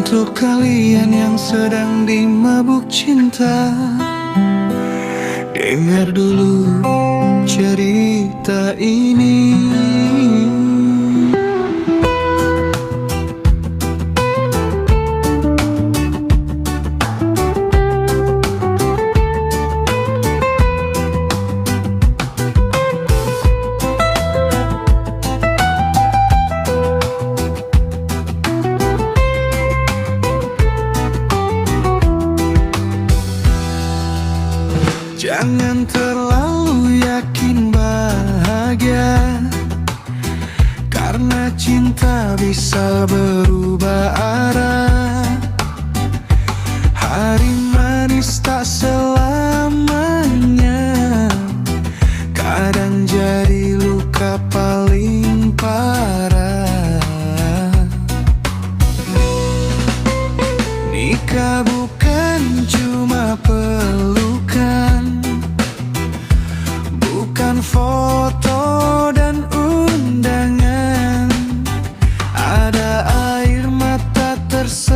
Untuk kalian yang sedang dimabuk cinta, dengar dulu cerita ini. Jangan terlalu yakin bahagia, karena cinta bisa berubah arah. Hari manis tak selamanya, kadang jadi luka paling parah. Nikah bukan cuma pelukan, bukan foto dan undangan. Ada air mata tersenyum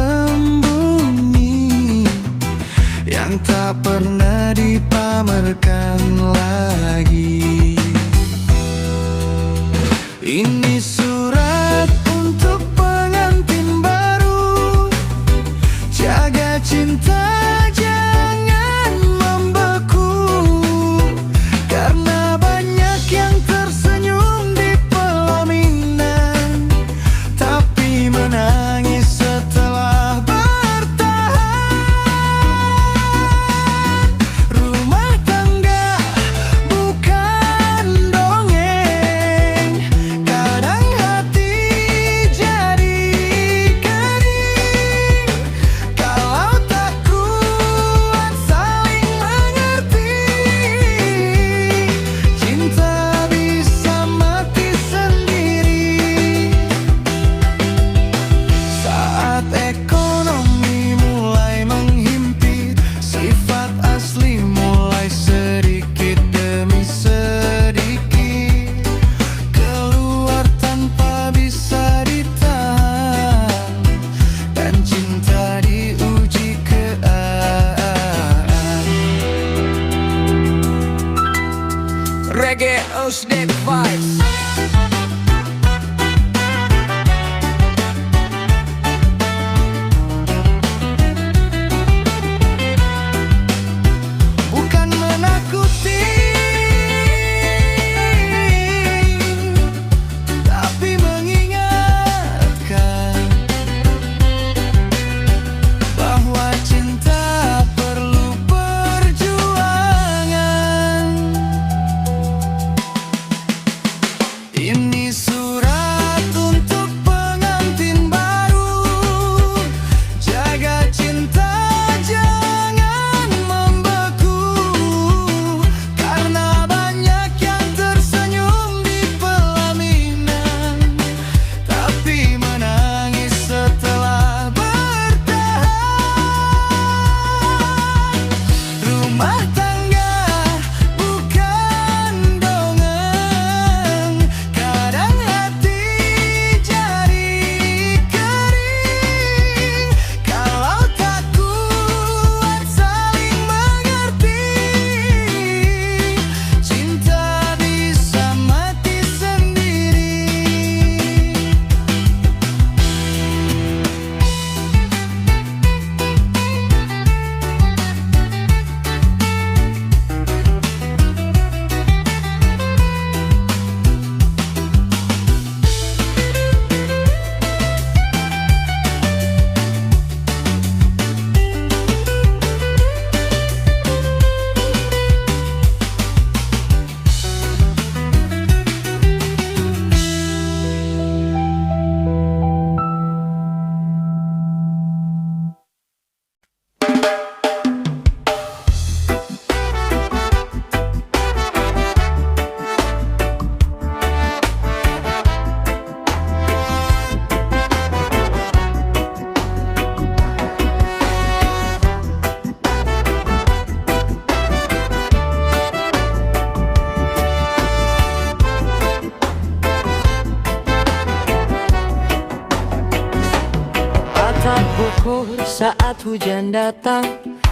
Atap bokor saat hujan datang,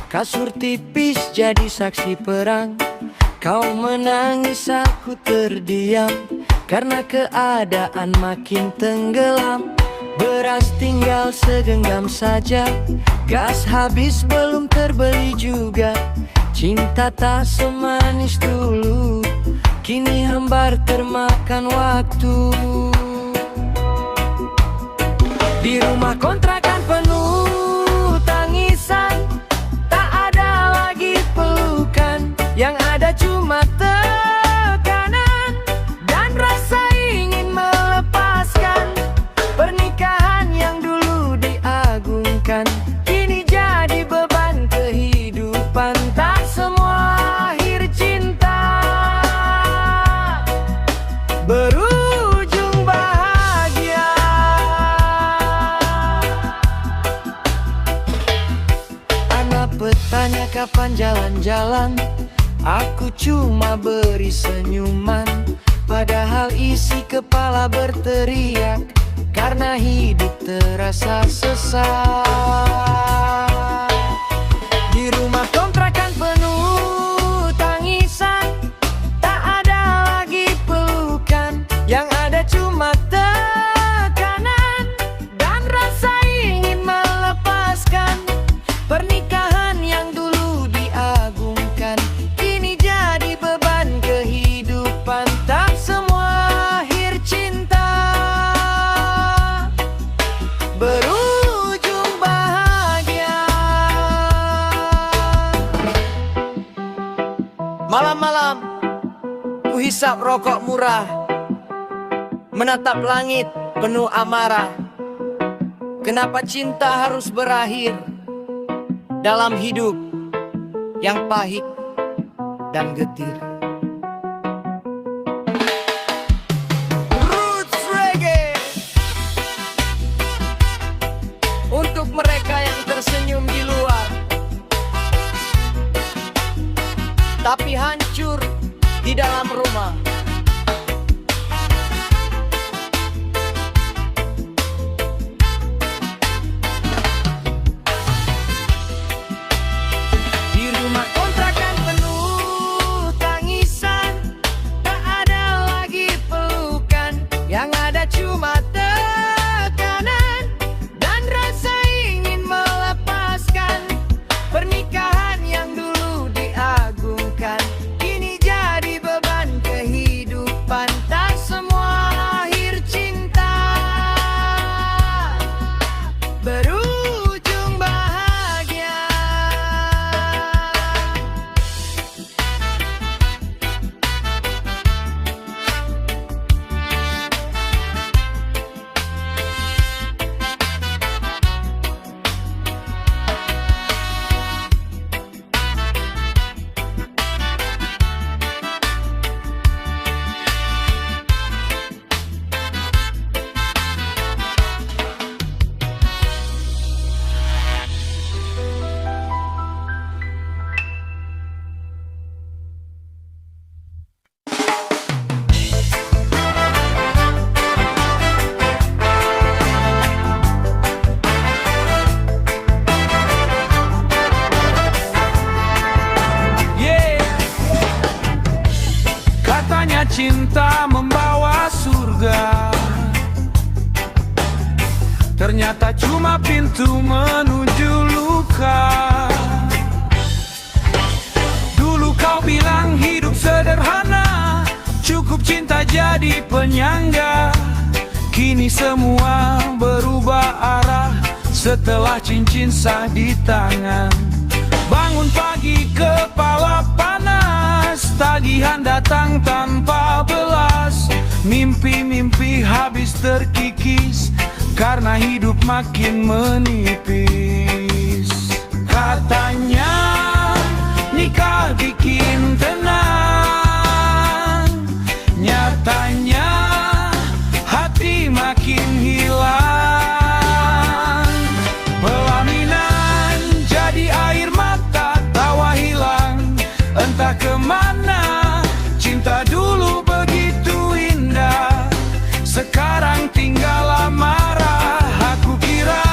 kasur tipis jadi saksi perang. Kau menangis, aku terdiam, karena keadaan makin tenggelam. Beras tinggal segenggam saja, gas habis belum terbeli juga. Cinta tak semanis dulu, kini hambar termakan waktu. Di rumah kontrakan penuh tangisan, tak ada lagi pelukan, yang ada cuma tekanan dan rasa ingin melepaskan. Pernikahan yang dulu diagungkan, kini jadi beban kehidupan. Tak semua akhir cinta berujung bahagia. Anak bertanya kapan jalan-jalan, aku cuma beri senyuman. Padahal isi kepala berteriak, karena hidup terasa sesak. Di rumah kontrakan penuh tangisan, tak ada lagi pelukan, yang ada cuma tekanan dan rasa ingin melepaskan. Pernikahan yang dulu diagungkan, kini jadi beban kehidupan. Tak semua akhir cinta berujung bahagia. Malam-malam ku hisap rokok murah, menatap langit penuh amarah. Kenapa cinta harus berakhir dalam hidup yang pahit dan getir? Roots Reggae untuk mereka yang tersenyum di luar, tapi hancur di dalam rumah. Di rumah kontrakan penuh tangisan, tak ada lagi pelukan, yang ada cuma tekanan dan rasa ingin melepaskan. Pernikahan yang dulu diagungkan, kini jadi beban kehidupan. Tak semua akhir cinta berujung bahagia. Katanya cinta membawa surga, ternyata cuma pintu menuju luka. Dulu kau bilang hidup sederhana, cukup cinta jadi penyangga. Kini semua berubah arah setelah cincin sah di tangan. Bangun pagi kepala panas, tagihan datang tanpa belas. Mimpi-mimpi habis terkikis, karena hidup makin menipis. Katanya nikah bikin tenang, nyatanya hati makin hilang. Pelaminan jadi air mata, tawa hilang entah kemana. Cinta dulu begitu indah, sekarang tinggal amarah. Aku kira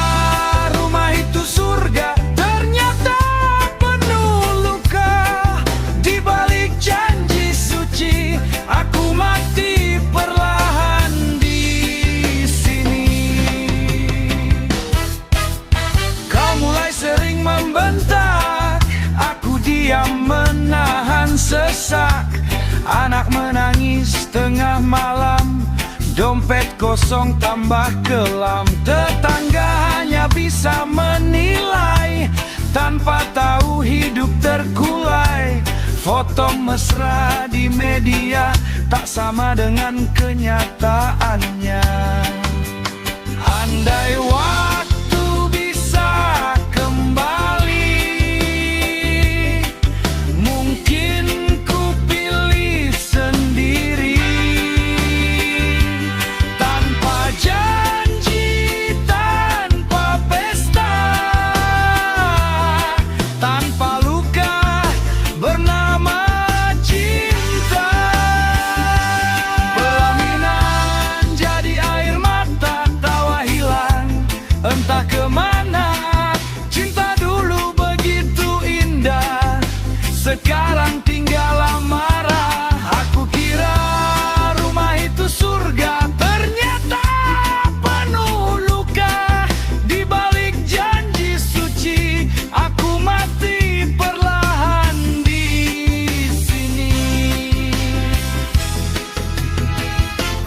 Anak menangis tengah malam, dompet kosong tambah kelam. Tetangga hanya bisa menilai, tanpa tahu hidup terkulai. Foto mesra di media tak sama dengan kenyataannya. Andai waktu bisa kembali, mungkin ku pilih sendiri. Tanpa janji, tanpa pesta, tanpa luka bernama cinta. Pelaminan jadi air mata, tawa hilang entah kemana. Cinta dulu begitu indah, sekarang tinggal amarah. Aku kira rumah itu surga, ternyata penuh luka. Di balik janji suci, aku mati perlahan di sini.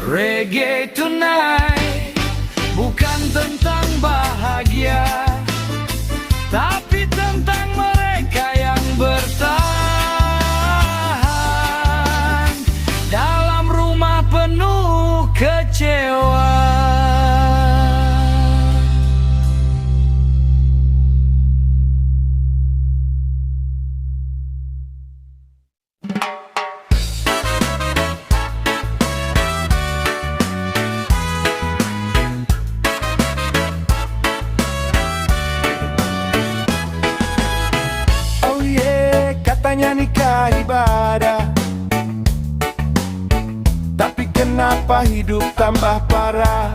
Reggae tonight bukan tentang bahagia, tapi tentang mereka yang bertahan dalam rumah penuh kecewa. Oh yeah, katanya nikah ibadah, tapi kenapa hidup tambah parah?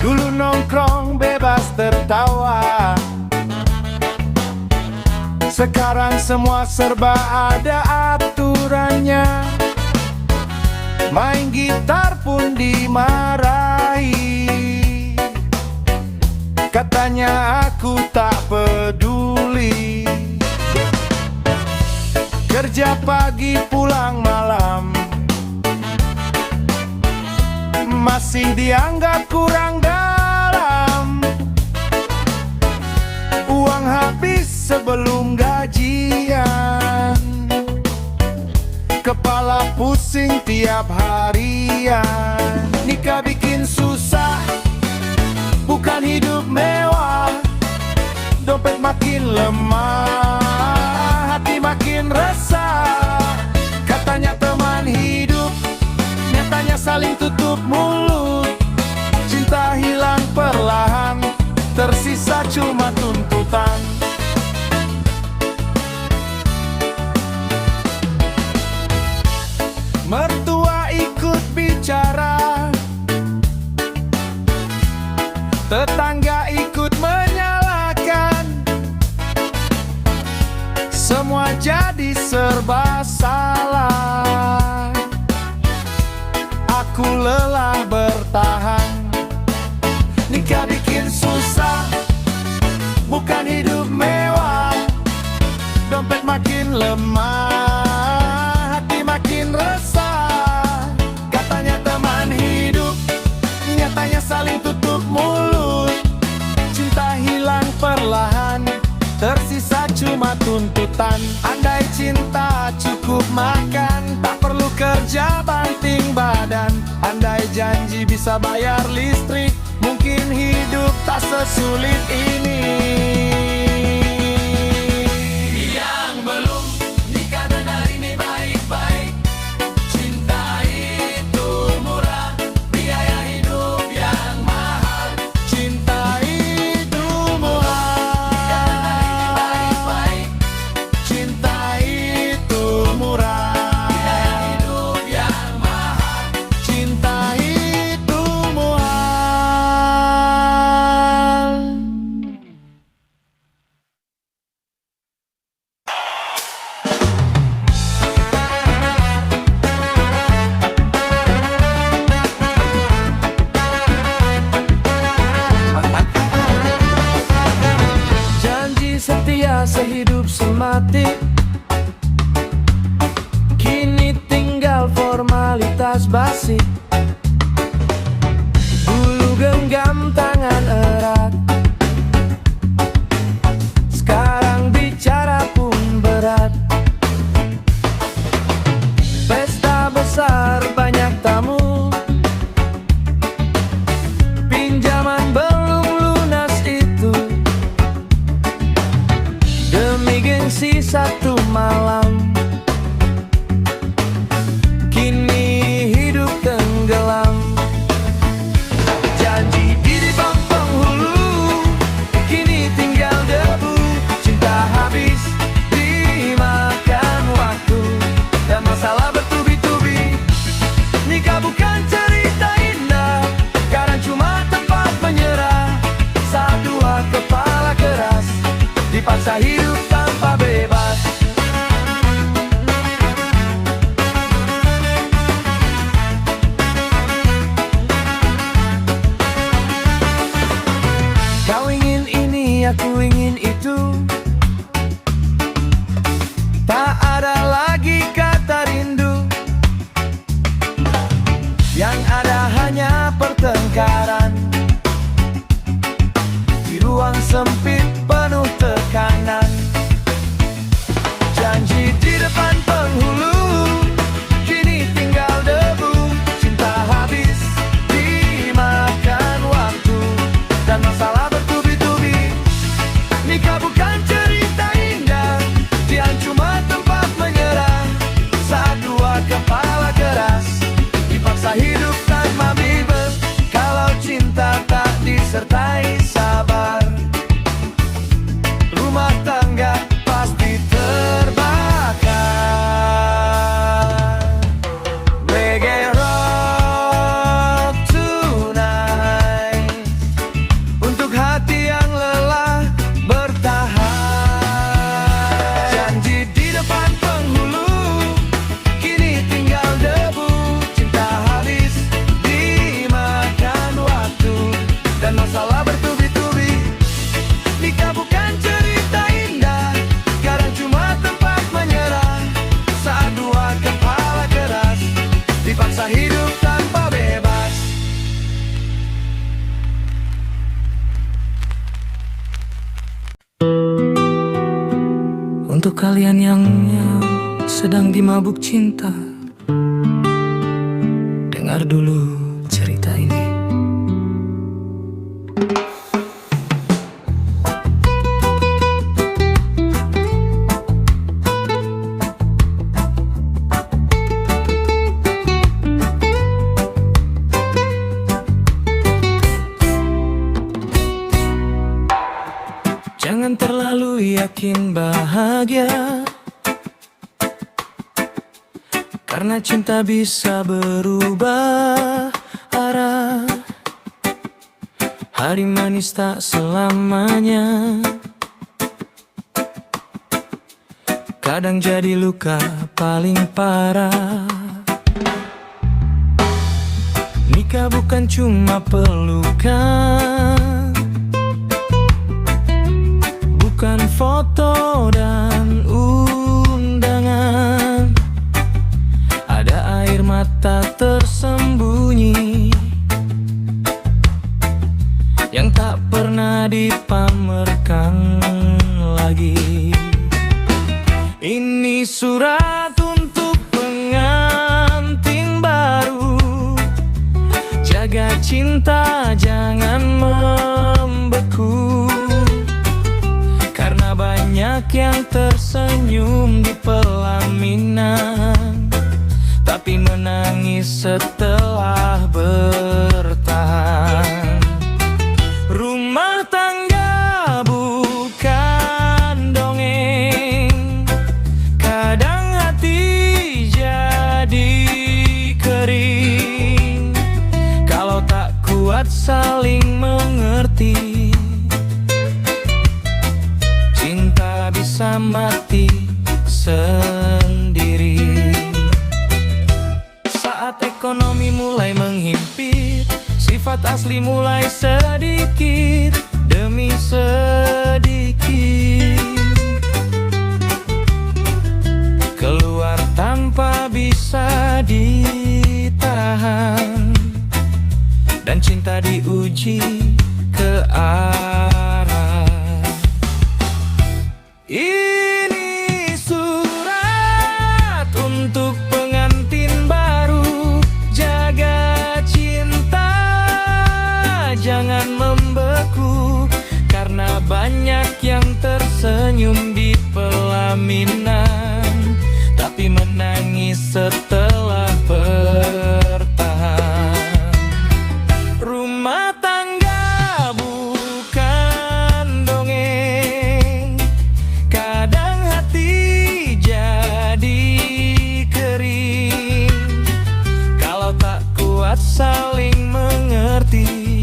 Dulu nongkrong bebas tertawa, sekarang semua serba ada aturannya. Main gitar pun dimarahi, katanya aku tak peduli. Kerja pagi pulang malam, masih dianggap kurang dalam. Uang habis sebelum gajian, kepala pusing tiap harian. Nikah bikin susah, bukan hidup mewah. Dompet makin lemah, hati makin resah. Katanya teman hidup, nyatanya saling tutup mulut. Cinta hilang perlahan, tersisa cuma tuntutan. Mertua ikut bicara, tetangga ikut menyalahkan. Semua jadi serba salah. Aku lelah bertahan. Nikah bikin susah, bukan hidup mewah. Dompet makin lemah, hati makin resah. Katanya teman hidup, nyatanya saling tutup mulut. Cinta hilang perlahan, tersisa cuma tuntutan. Andai cinta cukup makan, tak perlu kerja banting badan. Andai janji bisa bayar listrik, mungkin hidup tak sesulit ini. Yang belum nikah dengar ini baik-baik. Cinta itu murah, biaya hidup yang mahal. Cinta itu murah, baik-baik. Cinta itu murah, biaya hidup yang mahal. Cinta itu mahal. genggam tangan erat. Sekarang bicara pun berat. Pesta besar banyak tamu, pinjaman belum lunas itu. Demi gengsi satu malam, kini hidup tenggelam. Janji di depan penghulu, kini tinggal debu. Cinta habis dimakan waktu, dan masalah bertubi-tubi. Nikah bukan cerita indah, kadang cuma tempat menyerah. Saat dua kepala keras dipaksa hidup tanpa bebas. Kau ingin ini, aku ingin itu. Tak ada lagi kata rindu, yang ada hanya pertengkaran. Di ruang sempit penuh tekanan. Janji di depan penghulu, kini tinggal debu. Cinta habis dimakan waktu, dan masalah bertubi-tubi. Nikah bukan cerita indah, dia cuma tempat menyerah. Saat dua kepala keras dipaksa hidup tanpa bibir. Kalau cinta tak disertai sabar, rumah tangga pasti terbakar. Reggae rock tonight, untuk hati yang lelah bertahan. Janji di depan penghulu, kini tinggal debu. Cinta habis dimakan waktu, dan masalah bertubi-tubi. Nikah bukan cerita indah, kadang cuma tempat menyerah. Saat dua kepala keras dipaksa hidup tanpa bebas. Untuk kalian yang sedang dimabuk cinta, dengar dulu cerita ini. Jangan terlalu yakin bahagia, karena cinta bisa berubah arah. Hari manis tak selamanya, kadang jadi luka paling parah. Nikah bukan cuma pelukan, bukan foto dan undangan. Ada air mata tersembunyi yang tak pernah dipamerkan lagi. Ini surat untuk pengantin baru. Jaga cinta, jangan membeku, karena banyak yang tersenyum di pelaminan, tapi menangis setelah bertahan. Rumah tangga bukan dongeng, kadang hati jadi kering. Kalau tak kuat saling mengerti, cinta bisa mati sendiri. Saat ekonomi mulai menghimpit, sifat asli mulai sedikit demi sedikit keluar tanpa bisa ditahan. dan cinta diuji ke arah. Ini surat untuk pengantin baru. Jaga cinta, jangan membeku, karena banyak yang tersenyum di pelaminan, tapi menangis setelah bertahan. Rumah tangga bukan dongeng, kadang hati jadi kering kalau tak kuat saling mengerti.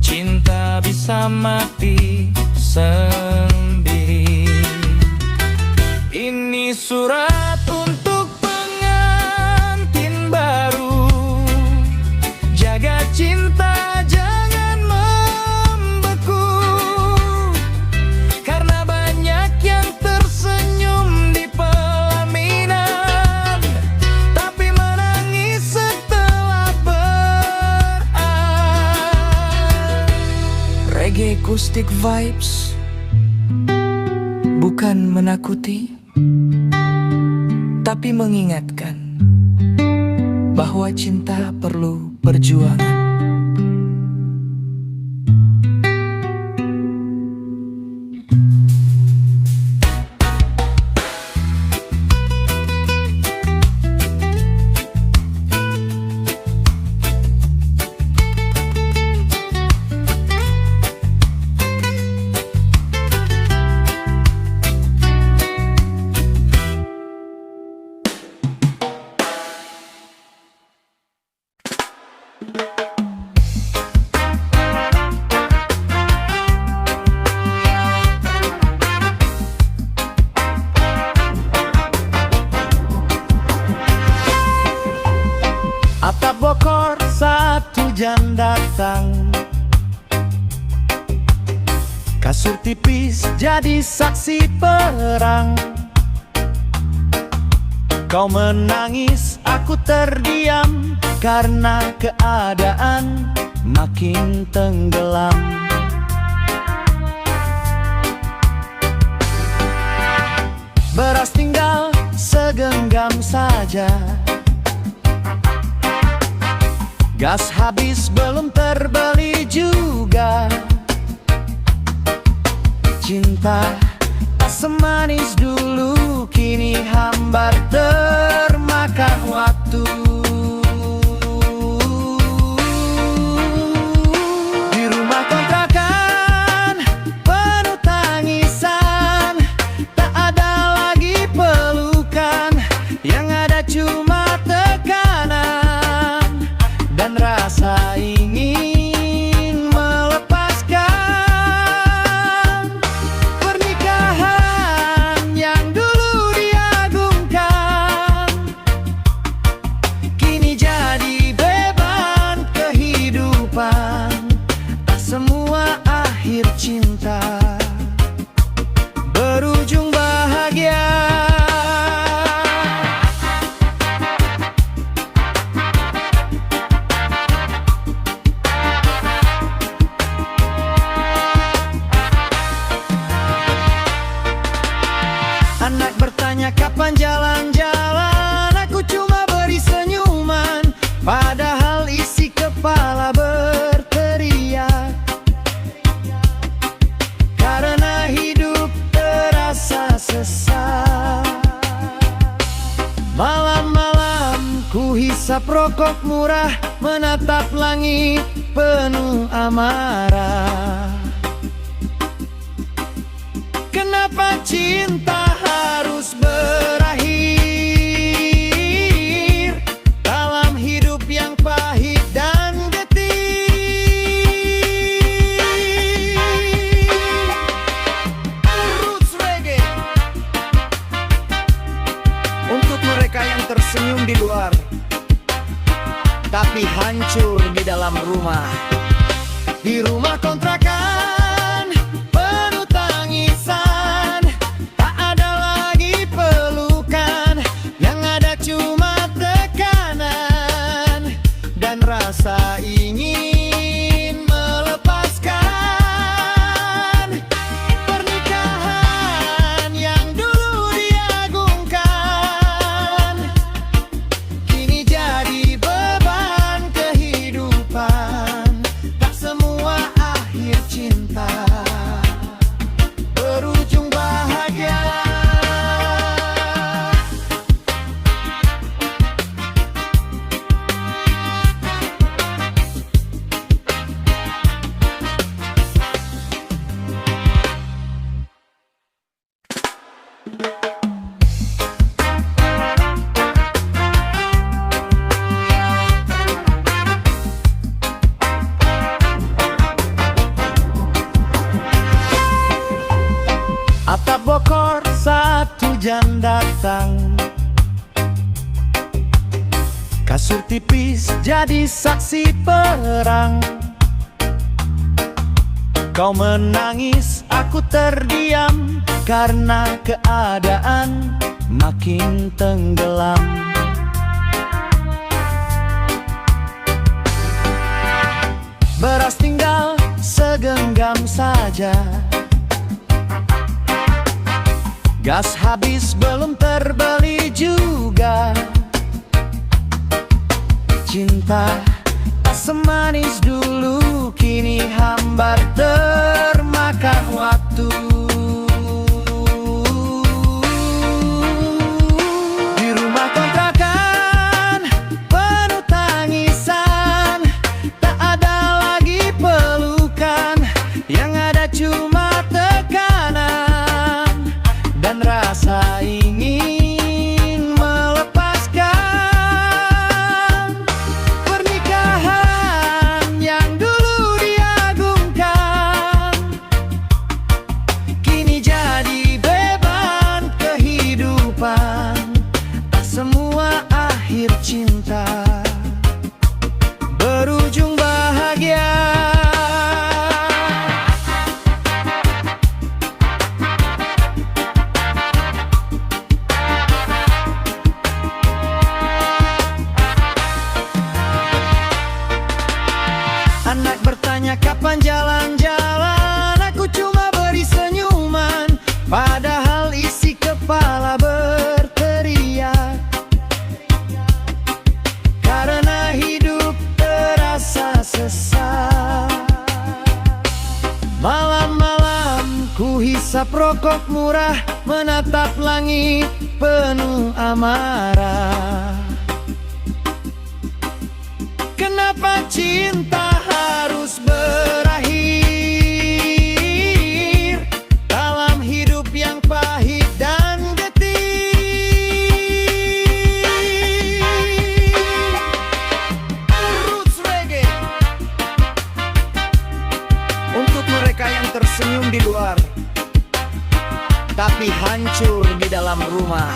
Cinta bisa mati sendiri. Ini surat untuk pengantin baru. Jaga cinta, jangan membeku, karena banyak yang tersenyum di pelaminan, tapi menangis setelah berakhir. Reggae acoustic vibes, bukan menakuti, tapi mengingatkan bahwa cinta perlu perjuangan. Atap bokor saat hujan datang, kasur tipis jadi saksi perang. Kau menangis, aku terdiam, karena keadaan makin tenggelam. Beras tinggal segenggam saja, gas habis belum terbeli juga. Cinta tak semanis dulu, kini hambar termakan waktu. Di rumah kontrakan penuh tangisan, tak ada lagi pelukan, yang ada cuma tekanan dan rasa ingin melepaskan. Pernikahan yang dulu diagungkan kini jadi beban kehidupan. Tak semua akhir cinta berujung bahagia. Anak bertanya kapan jalan-jalan, aku cuma beri senyuman, padahal isi kepala berteriak. Karena hidup terasa sesak. Malam-malam ku hisap rokok murah, menatap langit penuh amarah. Kenapa cinta harus berakhir dalam hidup yang pahit dan getir? Roots Reggae untuk mereka yang tersenyum di luar, tapi hancur di dalam rumah. Di rumah kontrakan penuh tangisan, tak ada lagi pelukan, yang ada cuma tekanan dan rasa ingin melepaskan. Pernikahan yang dulu diagungkan kini jadi beban kehidupan. Tak semua akhir cinta berujung bahagia. Atap bokor saat hujan datang, kasur tipis jadi saksi perang. Kau menangis, aku terdiam karena keadaan makin tenggelam. Beras tinggal segenggam saja, gas habis belum terbeli juga. Cinta tak semanis dulu, kini hambar termakan waktu. Di rumah kontrakan penuh tangisan, tak ada lagi pelukan, yang ada cuma tekanan dan rasa ingin melepaskan. Pernikahan yang dulu diagungkan kini jadi beban kehidupan. Tak semua akhir cinta berujung bahagia. Anak bertanya kapan jalan-jalan, aku cuma beri senyuman, padahal isi kepala berteriak. Karena hidup terasa sesak. Malam-malam ku hisap rokok murah, menatap langit penuh amarah. Kenapa cinta harus berakhir dalam hidup yang pahit dan getih? Roots Reggae untuk mereka yang tersenyum di luar tapi hancur di dalam rumah.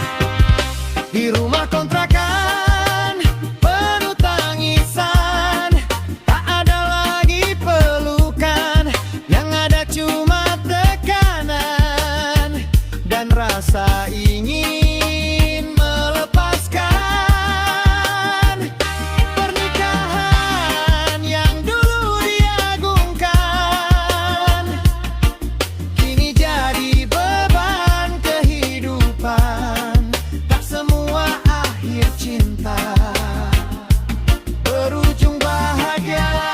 Di rumah kontrakan penuh tangisan, tak ada lagi pelukan, yang ada cuma tekanan dan rasa ingin melepaskan. Pernikahan yang dulu diagungkan kini jadi beban kehidupan. Tak semua akhir cinta berujung bahagia.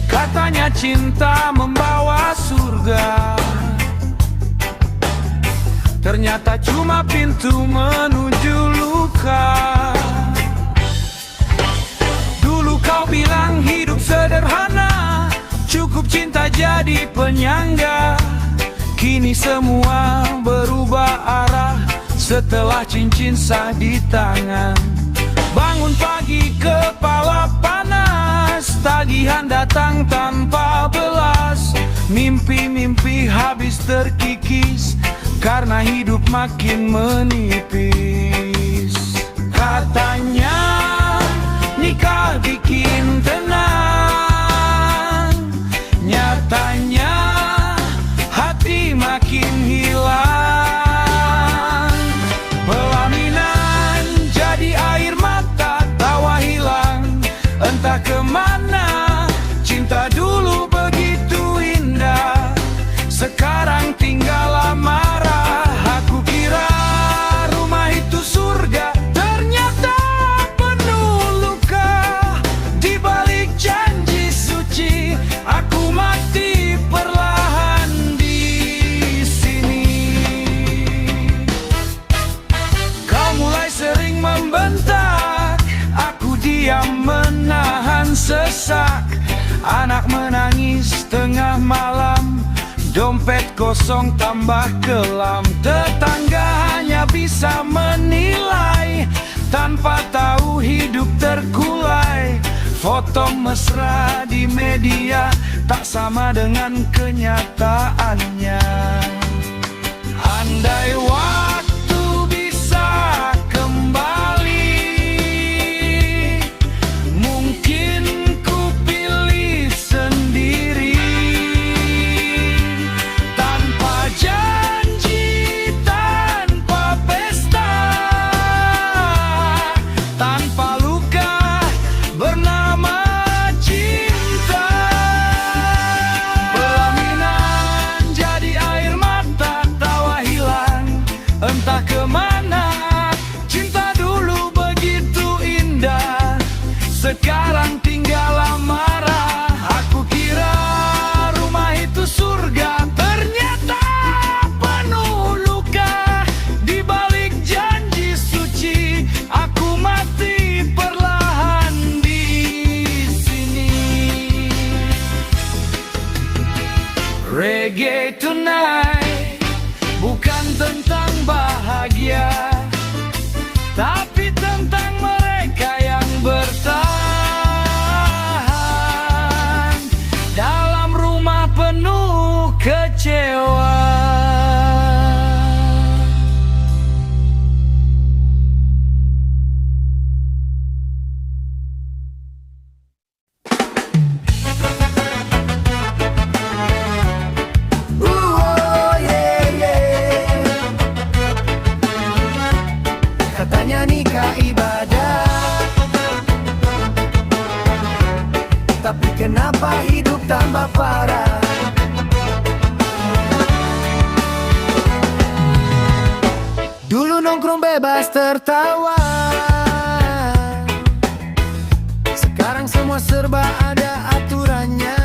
Katanya cinta membawa surga, ternyata cuma pintu menuju luka. Dulu kau bilang hidup sederhana, cukup cinta jadi penyangga. Kini semua berubah arah setelah cincin sah di tangan. Bangun pagi kepala panas, tagihan datang tanpa belas. Mimpi-mimpi habis terkikis karena hidup makin menipis. Katanya nikah bikin tenang, nyatanya hati makin hilang. Pelaminan jadi air mata, tawa hilang entah kemana. Cinta dulu begitu indah, sekarang tinggal amarah. Aku kira rumah itu surga, ternyata penuh luka. Di balik janji suci, aku mati perlahan di sini. Kau mulai sering membentak, aku diam menahan sesak. Anak menangis tengah malam, dompet kosong tambah kelam. Tetangga hanya bisa menilai, tanpa tahu hidup terkulai. Foto mesra di media tak sama dengan kenyataannya. Andai waktu bisa kembali, mungkin ku pilih sendiri. Tanpa janji, tanpa pesta, tanpa luka bernama cinta. Pelaminan jadi air mata, tawa hilang entah kemana. Cinta dulu begitu indah, sekarang tinggal amarah. Aku kira rumah itu surga, ternyata penuh luka. Di balik janji suci, aku mati perlahan di sini. Reggae tonight bukan tentang bahagia, tapi tentang mereka yang bertahan dalam rumah penuh kecewa. Katanya nikah ibadah, tapi kenapa hidup tambah parah? Dulu nongkrong bebas tertawa, sekarang semua serba ada aturannya.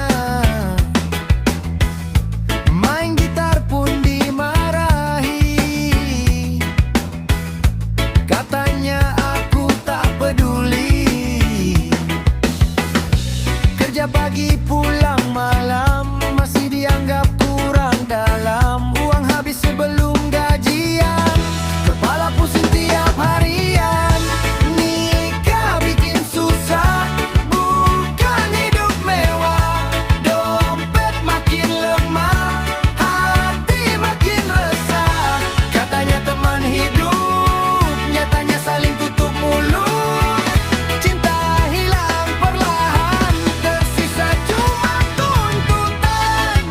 Main gitar pun dimarahi, katanya aku tak peduli. Kerja pagi pulang malam, masih dianggap kurang dalam. Uang habis sebelum gajian, kepala pusing tiap harian. Nikah bikin susah, bukan hidup mewah. Dompet makin lemah, hati makin resah. Katanya teman hidup, nyatanya saling tutup mulut. Cinta hilang perlahan, tersisa cuma tuntutan.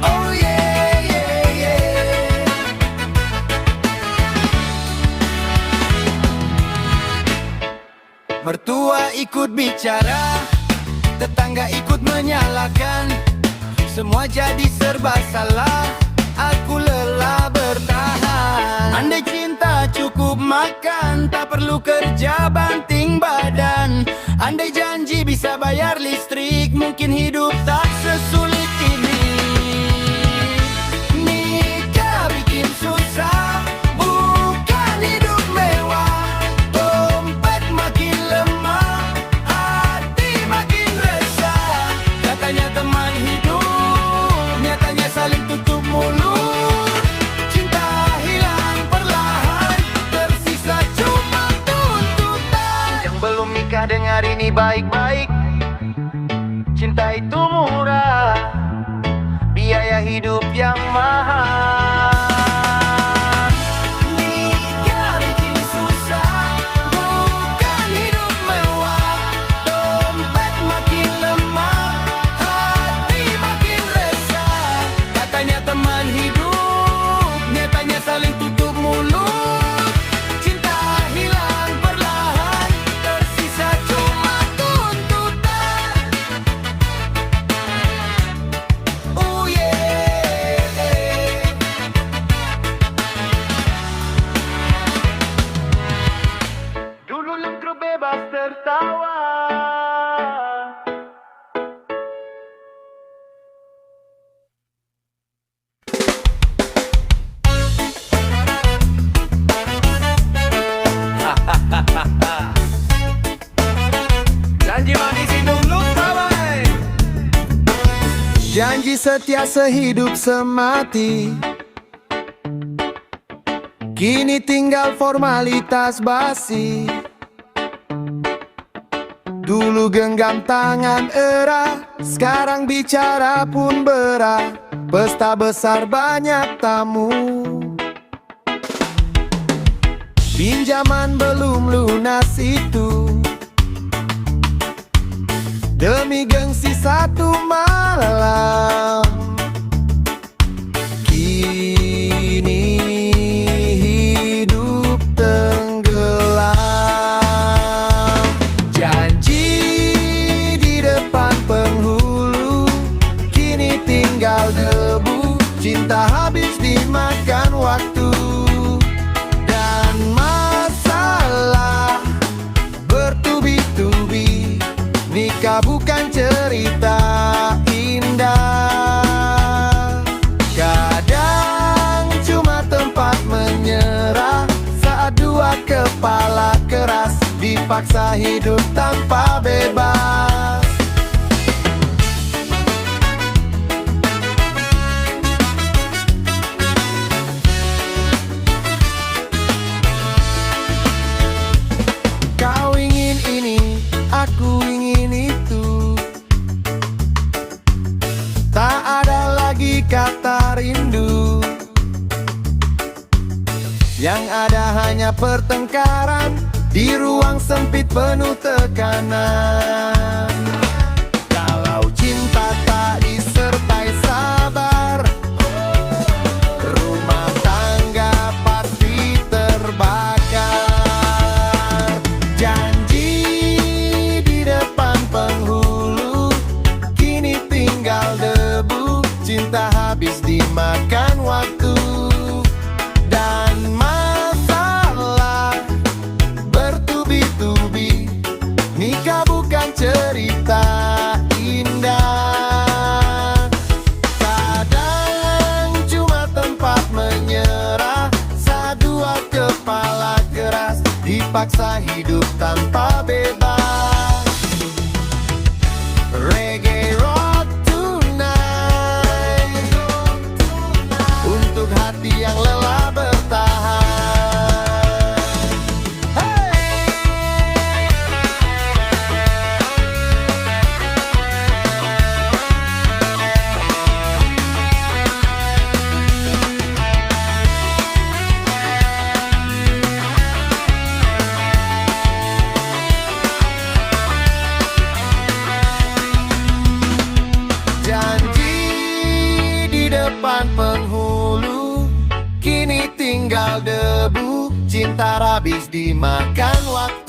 Oh yeah, yeah, yeah. Mertua ikut bicara, tetangga ikut menyalahkan. Semua jadi serba salah, aku lelah bertahan. Andai cinta cukup makan, tak perlu kerja banting badan. Andai janji bisa bayar listrik, mungkin hidup tak sesulit ini. Nikah bikin susah, bukan hidup mewah. Dompet makin lemah, hati makin resah. Katanya teman hidup, nyatanya saling tutup mulut. Cinta hilang perlahan, tersisa cuma tuntutan. Yang belum menikah, dengar ini baik-baik. Cinta itu murah, biaya hidup yang mahal. Nikah bikin susah, bukan hidup mewah. Dompet makin lemah, hati makin resah. Katanya teman hidup, nyatanya saling tutup mulut. Cinta hilang perlahan, tersisa cuma tuntutan. Oh yeah. Dulu lengkru bebas tertawa, Janji manis hidup lupa baik. janji setia sehidup semati. Kini tinggal formalitas basi. Dulu genggam tangan erat, sekarang bicara pun berat. Pesta besar banyak tamu, pinjaman belum lunas itu. Demi gengsi satu malam, kini hidup tenggelam. Janji di depan penghulu, kini tinggal debu. Cinta habis dimakan waktu, dan masalah bertubi-tubi. Nikah bukan cerita indah, kadang cuma tempat menyerah. Saat dua kepala keras, dipaksa hidup tanpa bebas. Kau ingin ini, aku ingin itu. Tak ada lagi kata rindu, yang ada hanya pertengkaran di ruang sempit penuh tekanan. Kalau cinta tak disertai sabar, rumah tangga pasti terbakar. Janji di depan penghulu, kini tinggal debu. Cinta habis dimakan waktu, dan masalah bertubi-tubi. Nikah bukan cerita indah, kadang cuma tempat menyerah. Saat dua kepala keras, dipaksa hidup tanpa bebas. Reggae rock tonight, untuk hati yang lelah bertahan. Hey! Janji di depan penghulu, kini tinggal debu. Cinta habis dimakan waktu.